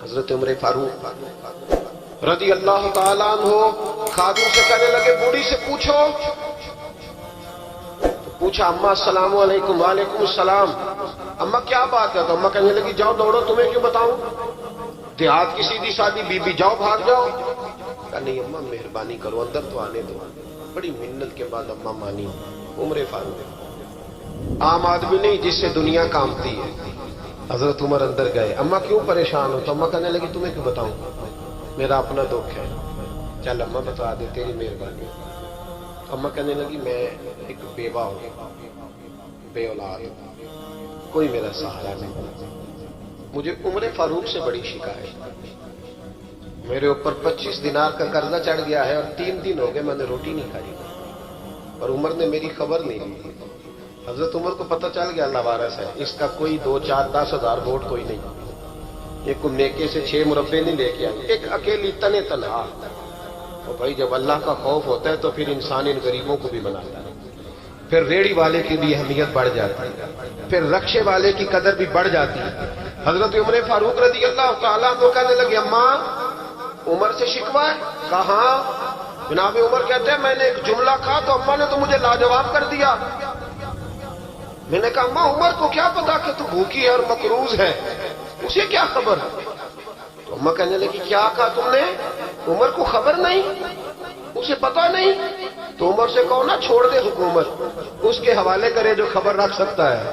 حضرت عمر فاروق رضی اللہ تعالیٰ عنہ خادم سے کہنے لگے بوڑھی سے پوچھو. پوچھا اما السلام علیکم. وعلیکم السلام. اما کیا بات ہے؟ تو اما کہنے لگی جاؤ دوڑو، تمہیں کیوں بتاؤں، دیہات کی سیدھی سادی بی بی، جاؤ بھاگ جاؤ. کہا نہیں اما مہربانی کرو اندر تو آنے دو. بڑی منت کے بعد اما مانی. عمر فاروق عام آدمی نہیں جس سے دنیا کامتی ہے. حضرت عمر اندر گئے. اما کیوں پریشان ہو؟ تو اما کہنے لگی تمہیں کیوں بتاؤں، میرا اپنا دکھ ہے. چل اما بتا دے، تیری مہربانی. اما کہنے لگی میں ایک بیوہ ہوں، بے اولاد، کوئی میرا سہارا نہیں، مجھے عمر فاروق سے بڑی شکایت، میرے اوپر 25 دینار کا قرضہ چڑھ گیا ہے اور 3 دن ہو گئے میں نے روٹی نہیں کھائی، اور عمر نے میری خبر نہیں لی. حضرت عمر کو پتہ چل گیا اللہ وارث ہے، اس کا کوئی 2 4 10 ہزار ووٹ کوئی نہیں، یہ کوئی نیکے سے 6 مربے نہیں لے کے آئی، ایک اکیلی تنے تنہا. اور بھائی جب اللہ کا خوف ہوتا ہے تو پھر انسان ان غریبوں کو بھی بناتا ہے. پھر ریڑھی والے کی بھی اہمیت بڑھ جاتی ہے، پھر رکشے والے کی قدر بھی بڑھ جاتی ہے. حضرت عمر فاروق رضی اللہ تعالیٰ عنہ کہنے لگے اماں عمر سے شکوہ ہے؟ کہاں؟ جناب عمر کہتے ہیں میں نے ایک جملہ کہا تو اماں نے تو مجھے لاجواب کر دیا. میں نے کہا اماں عمر کو کیا پتا کہ تو بھوکی ہے اور مقروض ہے، اسے کیا خبر؟ تو اماں کہنے لگی کیا کہا تم نے؟ عمر کو خبر نہیں، اسے پتا نہیں؟ تو عمر سے کہو نا چھوڑ دے حکومت، اس کے حوالے کرے جو خبر رکھ سکتا ہے.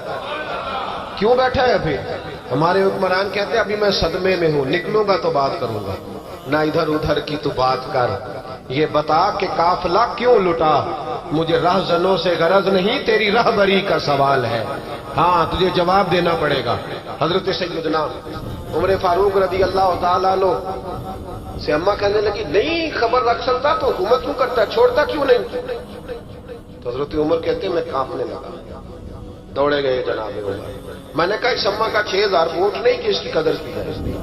کیوں بیٹھا ہے ابھی؟ ہمارے حکمران کہتے ہیں ابھی میں صدمے میں ہوں، نکلوں گا تو بات کروں گا. نہ ادھر ادھر کی تو بات کر، یہ بتا کہ قافلہ کیوں لٹا، مجھے رہزنوں سے غرض نہیں، تیری رہبری کا سوال ہے. ہاں تجھے جواب دینا پڑے گا. حضرت سیدنا عمر فاروق رضی اللہ تعالیٰ عنہ سے اماں کہنے لگی نہیں خبر رکھ سکتا تو حکومت کیوں کرتا، چھوڑتا کیوں نہیں؟ تو حضرت عمر کہتے ہیں میں کانپنے لگا. دوڑے گئے جناب عمر. میں نے کہا اس اماں کا 6000 ووٹ نہیں کہ اس کی قدر کی جائے.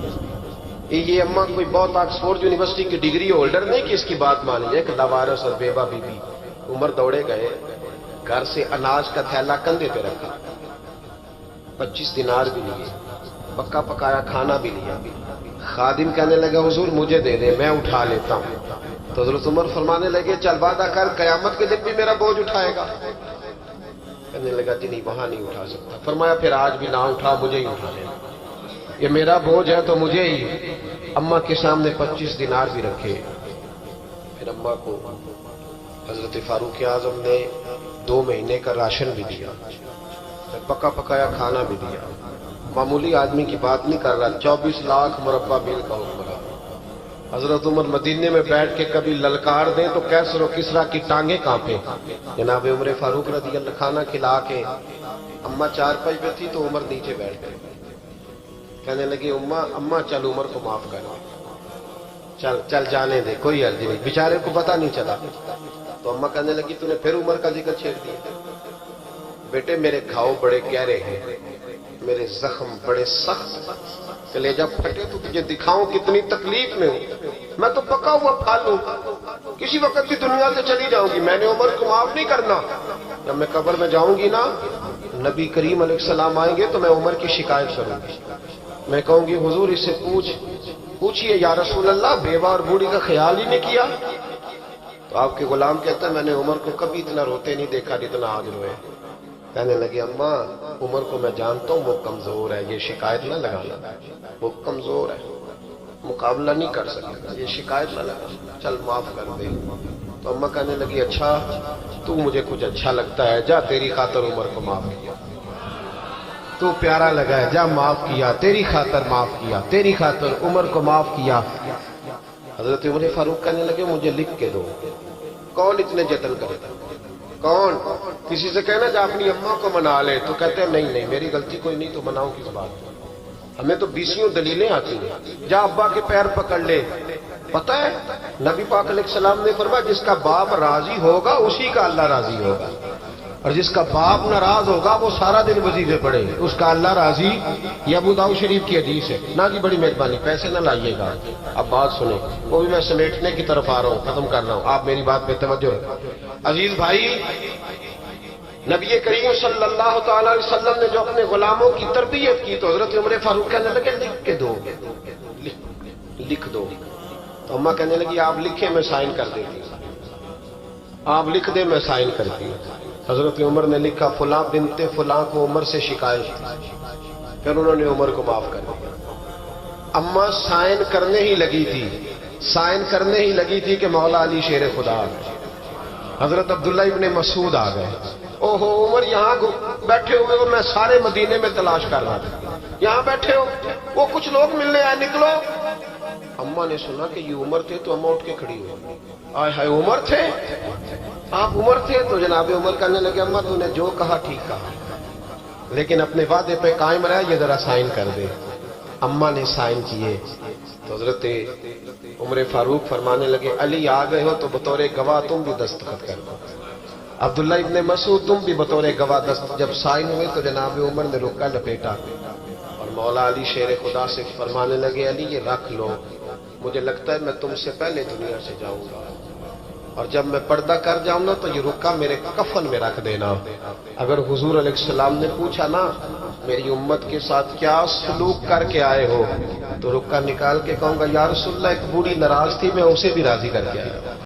یہ اماں کوئی بہت آکسفورڈ یونیورسٹی کی ڈگری ہولڈر نہیں کہ اس کی بات مانی جائے کہ لاوارث اور بیوہ بی بی. عمر دوڑے گئے، گھر سے اناج کا تھیلا کندھے پہ رکھا، 25 دینار بھی لیے، پکا پکایا کھانا بھی لیا. خادم کہنے لگا حضور مجھے دے دے میں اٹھا لیتا ہوں. تو حضرت عمر فرمانے لگے چل وعدہ کر قیامت کے دن بھی میرا بوجھ اٹھائے گا. کہنے لگا جی نہیں وہاں نہیں اٹھا سکتا. فرمایا پھر آج بھی نہ اٹھا، مجھے ہی اٹھا لینا، یہ میرا بوجھ ہے تو مجھے ہی. اماں کے سامنے 25 دینار بھی رکھے. پھر اماں کو حضرت فاروق اعظم نے 2 مہینے کا راشن بھی دیا، پکا پکایا کھانا بھی دیا. معمولی آدمی کی بات نہیں کر رہا، 24 لاکھ مربع میل کا حکمران. حضرت عمر مدینے میں بیٹھ کے کبھی للکار دیں تو کیسر و کسرا کی ٹانگیں کانپیں. جناب عمر فاروق رضی اللہ کھانا کھلا کے اماں چارپائی پہ تھی تو عمر نیچے بیٹھ گئے. کہنے لگی اماں چل عمر کو معاف کر، چل چل جانے دے، کوئی عرض نہیں، بیچارے کو پتہ نہیں چلا. تو اماں کہنے لگی تو نے پھر عمر کا ذکر چھیڑ دیا. بیٹے میرے گھاؤ بڑے گہرے ہیں، میرے زخم بڑے سخت، کلیجہ پھٹے تو تجھے دکھاؤں کتنی تکلیف میں ہوں. میں تو پکا ہوا پھل ہوں، کسی وقت بھی دنیا سے چلی جاؤں گی. میں نے عمر کو معاف نہیں کرنا. جب میں قبر میں جاؤں گی نا، نبی کریم علیہ السلام آئیں گے تو میں عمر کی شکایت کروں گی. میں کہوں گی حضور اس سے پوچھئے یا رسول اللہ بیوہ اور بوڑھی کا خیال ہی نہیں کیا. تو آپ کے غلام کہتا ہے میں نے عمر کو کبھی اتنا روتے نہیں دیکھا جتنا آج روئے. کہنے لگے اماں عمر کو میں جانتا ہوں وہ کمزور ہے، یہ شکایت نہ لگانا، وہ کمزور ہے، مقابلہ نہیں کر سکتا، یہ شکایت نہ لگانا، چل معاف کر دے. تو اماں کہنے لگی اچھا تو مجھے کچھ اچھا لگتا ہے، جا تیری خاطر عمر کو معاف کیا، تو پیارا لگا ہے جا معاف کیا، تیری خاطر معاف کیا، تیری خاطر عمر کو معاف کیا. حضرت عمر فاروق کہنے لگے مجھے لکھ کے دو. کون اتنے جتن کرے گا؟ کون؟ کسی سے کہنا جا اپنی اماں کو منا لے تو کہتے ہیں نہیں میری غلطی کوئی نہیں تو مناؤں کس بات کو؟ ہمیں تو 20 دلیلیں آتی ہیں. جا ابا کے پیر پکڑ لے. پتہ ہے نبی پاک علیہ السلام نے فرمایا جس کا باپ راضی ہوگا اسی کا اللہ راضی ہوگا، اور جس کا باپ ناراض ہوگا وہ سارا دن وظیفے پڑھے، اس کا اللہ راضی. یہ ابو داؤد شریف کی حدیث ہے. نا جی بڑی مہربانی پیسے نہ لائیے گا. اب بات سنیں، وہ بھی میں سمیٹنے کی طرف آ رہا ہوں، ختم کر رہا ہوں، آپ میری بات پہ توجہ. عزیز بھائی نبی کریم صلی اللہ تعالی علیہ وسلم نے جو اپنے غلاموں کی تربیت کی تو حضرت عمر فاروق کہنے لگے لکھ کے دو. لکھ دو. تو اماں کہنے لگی آپ لکھیں میں سائن کر دیتی ہوں. آپ لکھ دیں میں سائن کرتی ہوں. حضرت عمر نے لکھا فلاں بنت فلاں کو عمر سے شکایت تھی. پھر انہوں نے عمر کو معاف کر دیا. اماں سائن کرنے ہی لگی تھی، سائن کرنے ہی لگی تھی کہ مولا علی شیر خدا آ گئے. حضرت عبداللہ ابن مسعود آ گئے. اوہو عمر یہاں بیٹھے ہوئے ہو، میں سارے مدینے میں تلاش کر رہا تھا، یہاں بیٹھے ہو، وہ کچھ لوگ ملنے آئے، نکلو. اماں نے سنا کہ یہ عمر تھے تو اماں اٹھ کے کھڑی ہوئی. آئے ہائے عمر تھے، آپ عمر تھے؟ تو جناب عمر کہنے لگے اماں تو نے جو کہا ٹھیک کہا، لیکن اپنے وعدے پہ قائم رہا، یہ ذرا سائن کر دے. اماں نے سائن کیے تو حضرت عمر فاروق فرمانے لگے علی آ گئے ہو تو بطور گواہ تم بھی دستخط کر دو. عبداللہ ابن مسعود تم بھی بطور گواہ جب سائن ہوئے تو جناب عمر نے رکا لپیٹا اور مولا علی شیر خدا سے فرمانے لگے علی یہ رکھ لو، مجھے لگتا ہے میں تم سے پہلے دنیا سے جاؤں گا، اور جب میں پردہ کر جاؤں نا تو یہ رکا میرے کفن میں رکھ دینا. اگر حضور علیہ السلام نے پوچھا نا میری امت کے ساتھ کیا سلوک کر کے آئے ہو، تو رکا نکال کے کہوں گا یا رسول اللہ ایک بوڑھی ناراض تھی میں اسے بھی راضی کر کے آیا.